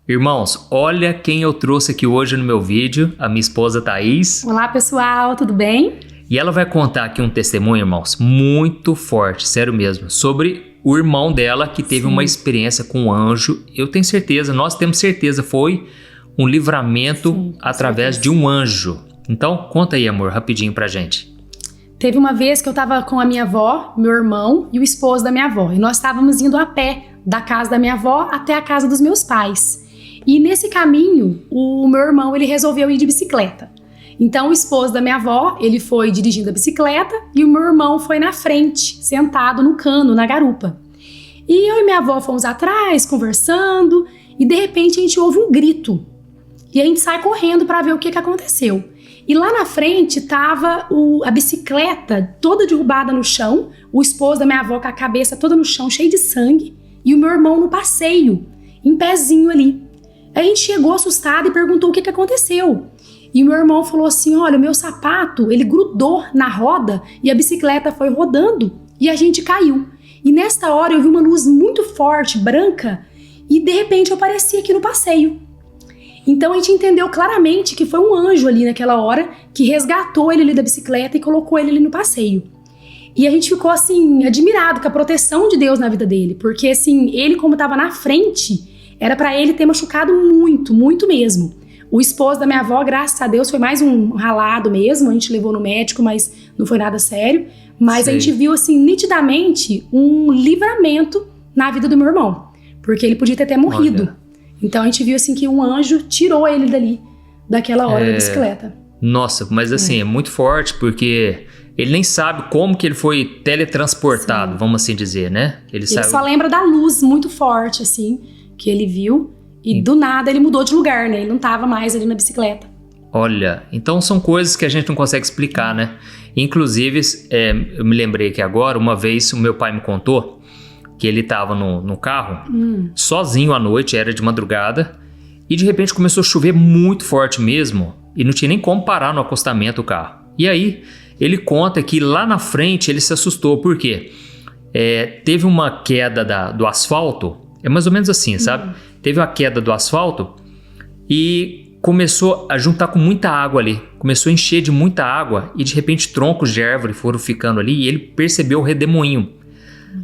Irmãos, olha quem eu trouxe aqui hoje no meu vídeo, a minha esposa Thaís. Olá pessoal, tudo bem? E ela vai contar aqui um testemunho, irmãos, muito forte, sério mesmo, sobre o irmão dela que teve uma experiência com um anjo. Eu tenho certeza, nós temos certeza, foi um livramento através de um anjo. Então, conta aí, amor, rapidinho pra gente. Teve uma vez que eu tava com a minha avó, meu irmão e o esposo da minha avó. E nós estávamos indo a pé da casa da minha avó até a casa dos meus pais. E nesse caminho, o meu irmão, ele resolveu ir de bicicleta. Então, o esposo da minha avó, ele foi dirigindo a bicicleta e o meu irmão foi na frente, sentado no cano, na garupa. E eu e minha avó fomos atrás, conversando, e de repente a gente ouve um grito. E a gente sai correndo para ver o que aconteceu. E lá na frente tava a bicicleta toda derrubada no chão, o esposo da minha avó com a cabeça toda no chão, cheio de sangue, e o meu irmão no passeio, em pezinho ali. A gente chegou assustado e perguntou o que aconteceu. E o meu irmão falou assim, olha, o meu sapato, ele grudou na roda e a bicicleta foi rodando e a gente caiu. E nesta hora eu vi uma luz muito forte, branca, e de repente eu apareci aqui no passeio. Então a gente entendeu claramente que foi um anjo ali naquela hora que resgatou ele ali da bicicleta e colocou ele ali no passeio. E a gente ficou assim, admirado com a proteção de Deus na vida dele, porque assim, ele como estava na frente, era pra ele ter machucado muito, muito mesmo. O esposo da minha avó, graças a Deus, foi mais um ralado mesmo, a gente levou no médico, mas não foi nada sério. Mas a gente viu assim, nitidamente, um livramento na vida do meu irmão, porque ele podia ter até morrido. Olha. Então a gente viu assim que um anjo tirou ele dali, daquela hora da bicicleta. Nossa, mas assim, é muito forte, porque ele nem sabe como que ele foi teletransportado, vamos assim dizer, né? Ele só lembra da luz muito forte, assim, que ele viu, e do nada ele mudou de lugar, né? Ele não tava mais ali na bicicleta. Olha, então são coisas que a gente não consegue explicar, né? Inclusive, eu me lembrei que agora, uma vez o meu pai me contou que ele tava no carro, sozinho à noite, era de madrugada, e de repente começou a chover muito forte mesmo, e não tinha nem como parar no acostamento o carro. E aí, ele conta que lá na frente ele se assustou, por quê? Teve uma queda do asfalto, é mais ou menos assim, sabe? Teve uma queda do asfalto e começou a juntar com muita água ali. Começou a encher de muita água e de repente troncos de árvore foram ficando ali e ele percebeu o redemoinho.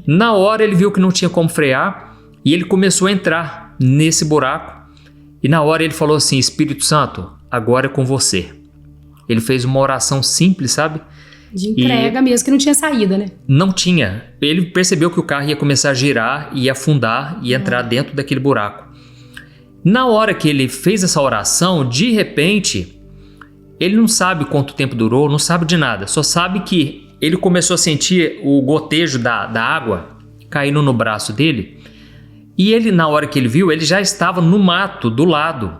Na hora ele viu que não tinha como frear e ele começou a entrar nesse buraco. E na hora ele falou assim, Espírito Santo, agora é com você. Ele fez uma oração simples, sabe? De entrega mesmo, que não tinha saída, né? Não tinha. Ele percebeu que o carro ia começar a girar, ia afundar e entrar dentro daquele buraco. Na hora que ele fez essa oração, de repente, ele não sabe quanto tempo durou, não sabe de nada. Só sabe que ele começou a sentir o gotejo da água caindo no braço dele. E ele, na hora que ele viu, ele já estava no mato do lado.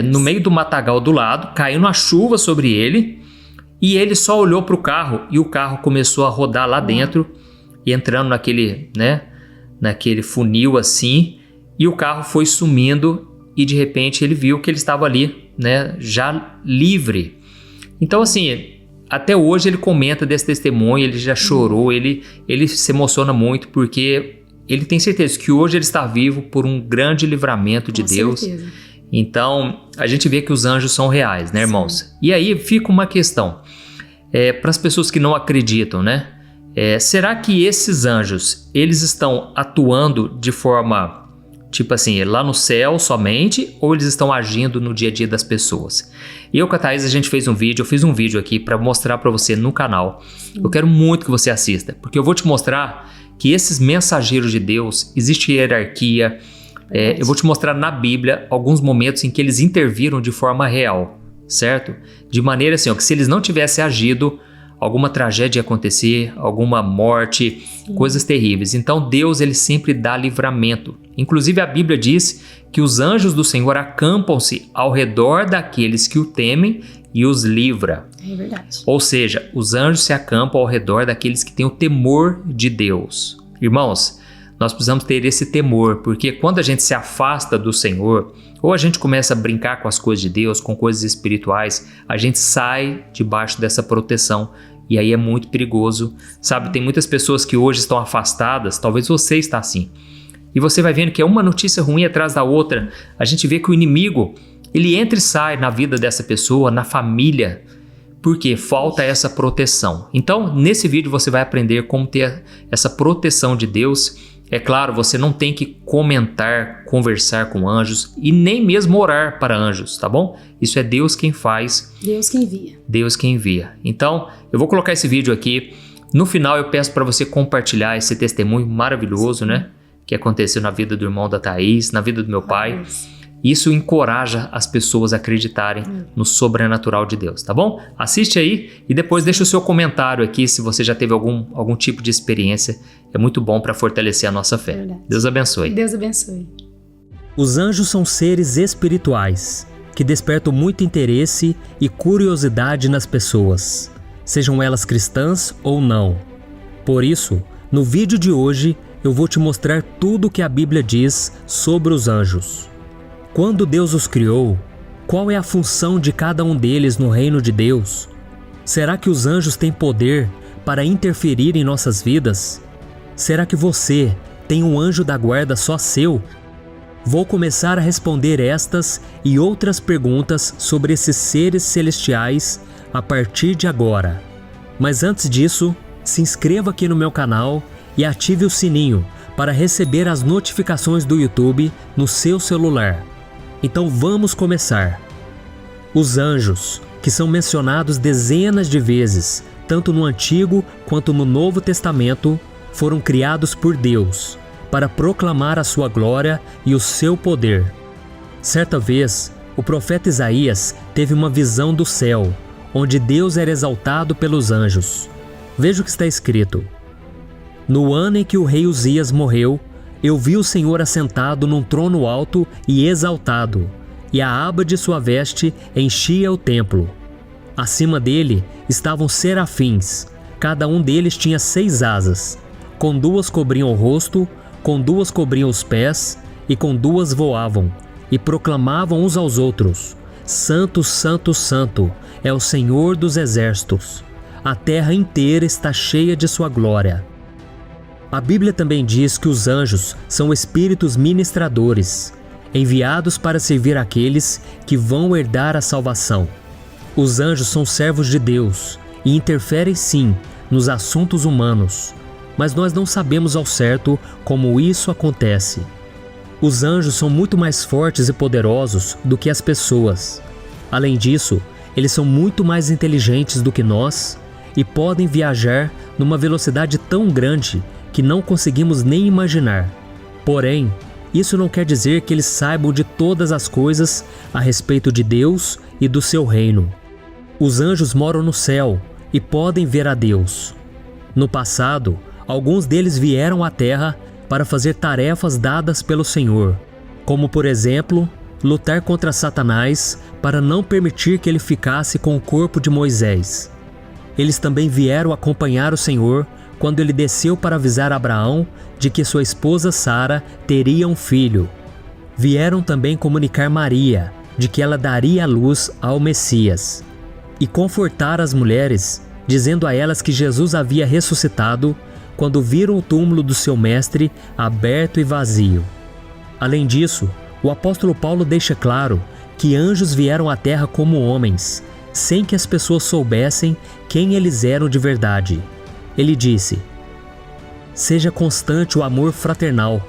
No meio do matagal do lado, caindo a chuva sobre ele. E ele só olhou para o carro e o carro começou a rodar lá dentro e entrando naquele funil assim, e o carro foi sumindo e de repente ele viu que ele estava ali, né, já livre. Então assim, até hoje ele comenta desse testemunho, ele já chorou, ele se emociona muito porque ele tem certeza que hoje ele está vivo por um grande livramento de Deus. Certeza. Então, a gente vê que os anjos são reais, né, irmãos? Sim. E aí fica uma questão, para as pessoas que não acreditam, né? Será que esses anjos, eles estão atuando de forma, tipo assim, lá no céu somente, ou eles estão agindo no dia a dia das pessoas? Eu com a Thaís, eu fiz um vídeo aqui para mostrar para você no canal. Sim. Eu quero muito que você assista, porque eu vou te mostrar que esses mensageiros de Deus, existe hierarquia. Eu vou te mostrar na Bíblia alguns momentos em que eles interviram de forma real, certo? De maneira assim, que se eles não tivessem agido, alguma tragédia ia acontecer, alguma morte, coisas terríveis. Então Deus, ele sempre dá livramento. Inclusive a Bíblia diz que os anjos do Senhor acampam-se ao redor daqueles que o temem e os livra. É verdade. Ou seja, os anjos se acampam ao redor daqueles que têm o temor de Deus. Irmãos, nós precisamos ter esse temor, porque quando a gente se afasta do Senhor, ou a gente começa a brincar com as coisas de Deus, com coisas espirituais, a gente sai debaixo dessa proteção e aí é muito perigoso. Sabe, tem muitas pessoas que hoje estão afastadas, talvez você está assim, E você vai vendo que é uma notícia ruim atrás da outra. A gente vê que o inimigo, ele entra e sai na vida dessa pessoa, na família, porque falta essa proteção. Então, nesse vídeo você vai aprender como ter essa proteção de Deus. É claro, você não tem que comentar, conversar com anjos e nem mesmo orar para anjos, tá bom? Isso é Deus quem faz. Deus que envia. Deus que envia. Então, eu vou colocar esse vídeo aqui. No final, eu peço para você compartilhar esse testemunho maravilhoso, né? Que aconteceu na vida do irmão da Thaís, na vida do meu pai. Isso encoraja as pessoas a acreditarem no sobrenatural de Deus, tá bom? Assiste aí e depois deixa o seu comentário aqui se você já teve algum tipo de experiência. É muito bom para fortalecer a nossa fé. Verdade. Deus abençoe. Deus abençoe. Os anjos são seres espirituais que despertam muito interesse e curiosidade nas pessoas, sejam elas cristãs ou não. Por isso, no vídeo de hoje, eu vou te mostrar tudo o que a Bíblia diz sobre os anjos. Quando Deus os criou, qual é a função de cada um deles no reino de Deus? Será que os anjos têm poder para interferir em nossas vidas? Será que você tem um anjo da guarda só seu? Vou começar a responder estas e outras perguntas sobre esses seres celestiais a partir de agora. Mas antes disso, se inscreva aqui no meu canal e ative o sininho para receber as notificações do YouTube no seu celular. Então vamos começar. Os anjos, que são mencionados dezenas de vezes, tanto no Antigo quanto no Novo Testamento, foram criados por Deus para proclamar a sua glória e o seu poder. Certa vez, o profeta Isaías teve uma visão do céu, onde Deus era exaltado pelos anjos. Veja o que está escrito. No ano em que o rei Uzias morreu, eu vi o Senhor assentado num trono alto e exaltado, e a aba de sua veste enchia o templo. Acima dele estavam serafins, cada um deles tinha 6 asas, com 2 cobriam o rosto, com 2 cobriam os pés, e com 2 voavam, e proclamavam uns aos outros: Santo, Santo, Santo é o Senhor dos exércitos. A terra inteira está cheia de sua glória. A Bíblia também diz que os anjos são espíritos ministradores, enviados para servir aqueles que vão herdar a salvação. Os anjos são servos de Deus e interferem sim nos assuntos humanos, mas nós não sabemos ao certo como isso acontece. Os anjos são muito mais fortes e poderosos do que as pessoas. Além disso, eles são muito mais inteligentes do que nós e podem viajar numa velocidade tão grande que não conseguimos nem imaginar. Porém, isso não quer dizer que eles saibam de todas as coisas a respeito de Deus e do seu reino. Os anjos moram no céu e podem ver a Deus. No passado, alguns deles vieram à terra para fazer tarefas dadas pelo Senhor, como por exemplo, lutar contra Satanás para não permitir que ele ficasse com o corpo de Moisés. Eles também vieram acompanhar o Senhor quando ele desceu para avisar Abraão de que sua esposa Sara teria um filho. Vieram também comunicar Maria de que ela daria à luz ao Messias e confortar as mulheres, dizendo a elas que Jesus havia ressuscitado quando viram o túmulo do seu mestre aberto e vazio. Além disso, o apóstolo Paulo deixa claro que anjos vieram à terra como homens, sem que as pessoas soubessem quem eles eram de verdade. Ele disse: Seja constante o amor fraternal,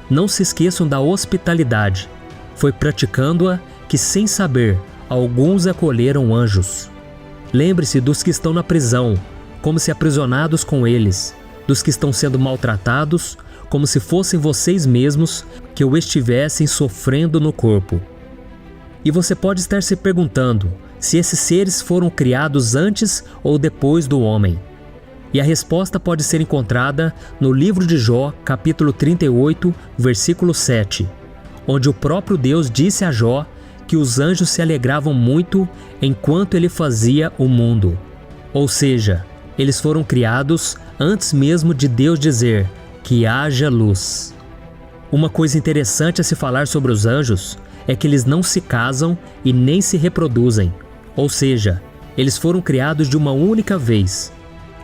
não se esqueçam da hospitalidade. Foi praticando-a que, sem saber, alguns acolheram anjos. Lembre-se dos que estão na prisão, como se aprisionados com eles, dos que estão sendo maltratados, como se fossem vocês mesmos que o estivessem sofrendo no corpo. E você pode estar se perguntando se esses seres foram criados antes ou depois do homem. E a resposta pode ser encontrada no livro de Jó, capítulo 38, versículo 7, onde o próprio Deus disse a Jó que os anjos se alegravam muito enquanto ele fazia o mundo. Ou seja, eles foram criados antes mesmo de Deus dizer que haja luz. Uma coisa interessante a se falar sobre os anjos é que eles não se casam e nem se reproduzem. Ou seja, eles foram criados de uma única vez.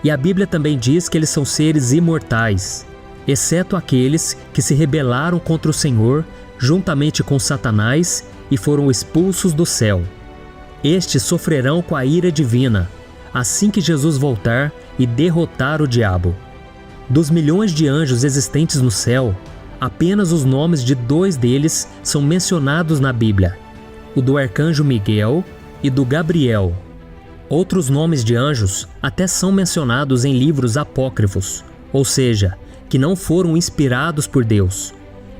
E a Bíblia também diz que eles são seres imortais. exceto aqueles que se rebelaram contra o Senhor juntamente com Satanás e foram expulsos do céu. Estes sofrerão com a ira divina, assim que Jesus voltar e derrotar o diabo. Dos milhões de anjos existentes no céu, apenas os nomes de 2 deles são mencionados na Bíblia: o do arcanjo Miguel e do Gabriel. Outros nomes de anjos até são mencionados em livros apócrifos, ou seja, que não foram inspirados por Deus.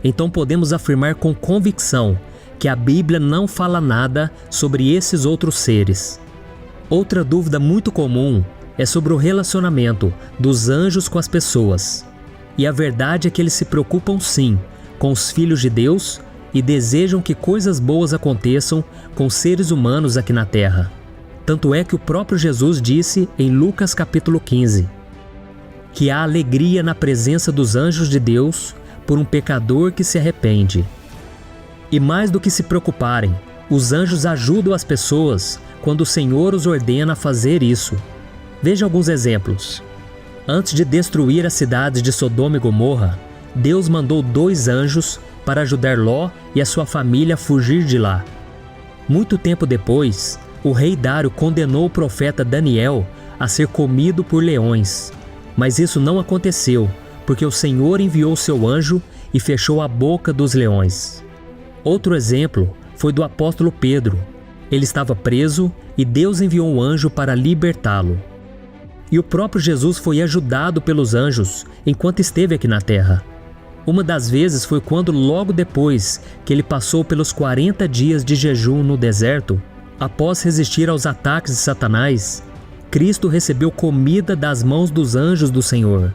Então podemos afirmar com convicção que a Bíblia não fala nada sobre esses outros seres. Outra dúvida muito comum é sobre o relacionamento dos anjos com as pessoas. E a verdade é que eles se preocupam sim com os filhos de Deus e desejam que coisas boas aconteçam com os seres humanos aqui na terra. Tanto é que o próprio Jesus disse em Lucas capítulo 15 que há alegria na presença dos anjos de Deus por um pecador que se arrepende. E mais do que se preocuparem, os anjos ajudam as pessoas quando o Senhor os ordena a fazer isso. Veja alguns exemplos. Antes de destruir as cidades de Sodoma e Gomorra, Deus mandou 2 anjos para ajudar Ló e a sua família a fugir de lá. Muito tempo depois, o rei Dário condenou o profeta Daniel a ser comido por leões. Mas isso não aconteceu, porque o Senhor enviou seu anjo e fechou a boca dos leões. Outro exemplo foi do apóstolo Pedro. Ele estava preso e Deus enviou um anjo para libertá-lo. E o próprio Jesus foi ajudado pelos anjos enquanto esteve aqui na terra. Uma das vezes foi quando, logo depois que ele passou pelos 40 dias de jejum no deserto, após resistir aos ataques de Satanás, Cristo recebeu comida das mãos dos anjos do Senhor.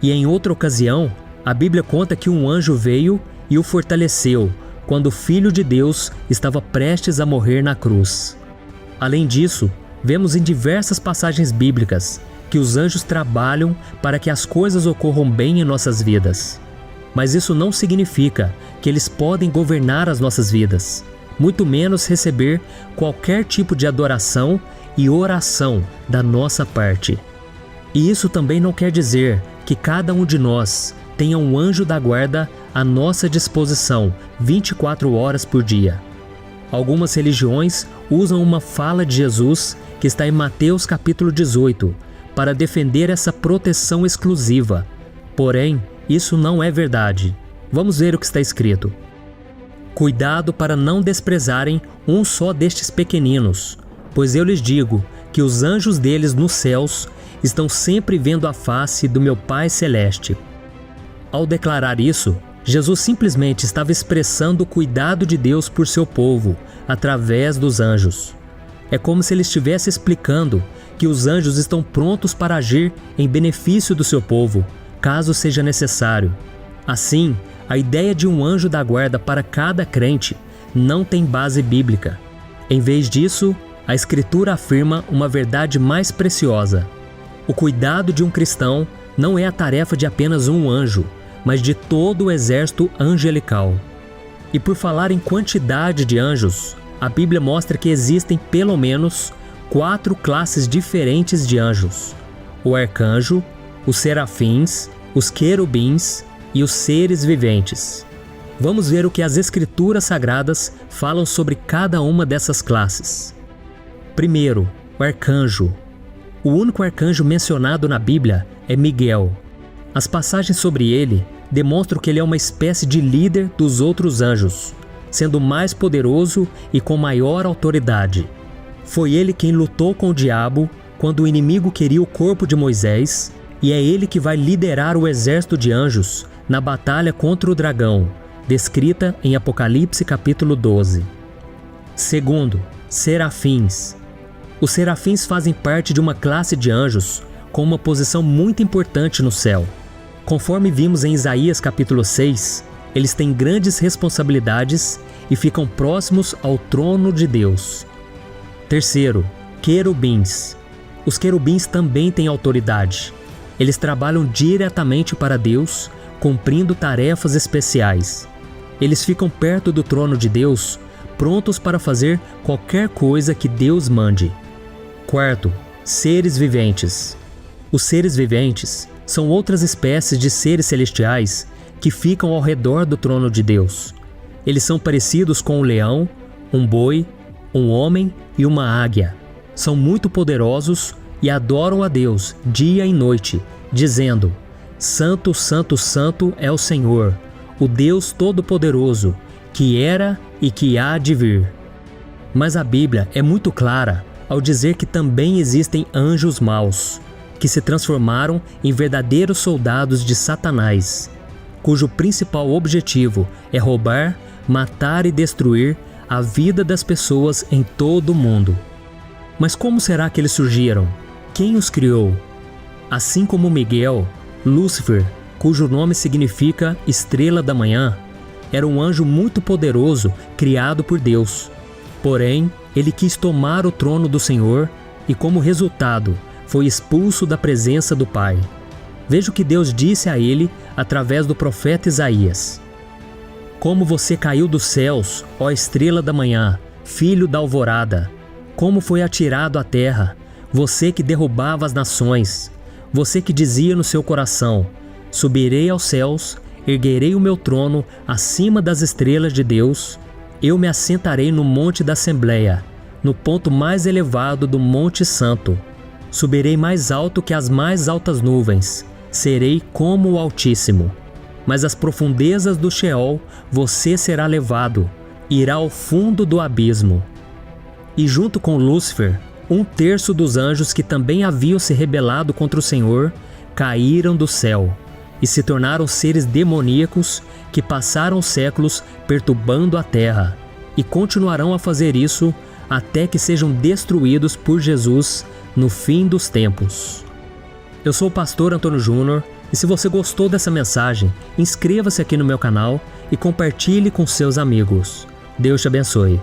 E em outra ocasião, a Bíblia conta que um anjo veio e o fortaleceu quando o Filho de Deus estava prestes a morrer na cruz. Além disso, vemos em diversas passagens bíblicas que os anjos trabalham para que as coisas ocorram bem em nossas vidas. Mas isso não significa que eles podem governar as nossas vidas, muito menos receber qualquer tipo de adoração e oração da nossa parte. E isso também não quer dizer que cada um de nós tenha um anjo da guarda à nossa disposição 24 horas por dia. Algumas religiões usam uma fala de Jesus que está em Mateus capítulo 18 para defender essa proteção exclusiva. Porém, isso não é verdade. Vamos ver o que está escrito. Cuidado para não desprezarem um só destes pequeninos, pois eu lhes digo que os anjos deles nos céus estão sempre vendo a face do meu Pai Celeste. Ao declarar isso, Jesus simplesmente estava expressando o cuidado de Deus por seu povo, através dos anjos. É como se ele estivesse explicando que os anjos estão prontos para agir em benefício do seu povo, caso seja necessário. Assim, a ideia de um anjo da guarda para cada crente não tem base bíblica. Em vez disso, a Escritura afirma uma verdade mais preciosa. O cuidado de um cristão não é a tarefa de apenas um anjo, mas de todo o exército angelical. E por falar em quantidade de anjos, a Bíblia mostra que existem pelo menos 4 classes diferentes de anjos: o arcanjo, os serafins, os querubins e os seres viventes. Vamos ver o que as Escrituras Sagradas falam sobre cada uma dessas classes. Primeiro, o arcanjo. O único arcanjo mencionado na Bíblia é Miguel. As passagens sobre ele demonstram que ele é uma espécie de líder dos outros anjos, sendo mais poderoso e com maior autoridade. Foi ele quem lutou com o diabo quando o inimigo queria o corpo de Moisés, e é ele que vai liderar o exército de anjos na batalha contra o dragão, descrita em Apocalipse capítulo 12. Segundo, serafins. Os serafins fazem parte de uma classe de anjos com uma posição muito importante no céu. Conforme vimos em Isaías capítulo 6, eles têm grandes responsabilidades e ficam próximos ao trono de Deus. Terceiro, querubins. Os querubins também têm autoridade. Eles trabalham diretamente para Deus, cumprindo tarefas especiais. Eles ficam perto do trono de Deus, prontos para fazer qualquer coisa que Deus mande. Quarto, seres viventes. Os seres viventes são outras espécies de seres celestiais que ficam ao redor do trono de Deus. Eles são parecidos com um leão, um boi, um homem e uma águia. São muito poderosos e adoram a Deus dia e noite, dizendo: Santo, Santo, Santo é o Senhor, o Deus Todo-Poderoso, que era e que há de vir. Mas a Bíblia é muito clara ao dizer que também existem anjos maus, que se transformaram em verdadeiros soldados de Satanás, cujo principal objetivo é roubar, matar e destruir a vida das pessoas em todo o mundo. Mas como será que eles surgiram? Quem os criou? Assim como Miguel, Lúcifer, cujo nome significa estrela da manhã, era um anjo muito poderoso criado por Deus. Porém, ele quis tomar o trono do Senhor e, como resultado, foi expulso da presença do Pai. Veja o que Deus disse a ele através do profeta Isaías: Como você caiu dos céus, ó estrela da manhã, filho da alvorada! Como foi atirado à terra, você que derrubava as nações, você que dizia no seu coração: Subirei aos céus, erguerei o meu trono acima das estrelas de Deus, eu me assentarei no monte da Assembleia, no ponto mais elevado do Monte Santo. Subirei mais alto que as mais altas nuvens, serei como o Altíssimo. Mas às profundezas do Sheol você será levado, irá ao fundo do abismo. E junto com Lúcifer, 1/3 dos anjos que também haviam se rebelado contra o Senhor, caíram do céu e se tornaram seres demoníacos que passaram séculos perturbando a terra e continuarão a fazer isso até que sejam destruídos por Jesus no fim dos tempos. Eu sou o pastor Antônio Júnior e se você gostou dessa mensagem, inscreva-se aqui no meu canal e compartilhe com seus amigos. Deus te abençoe.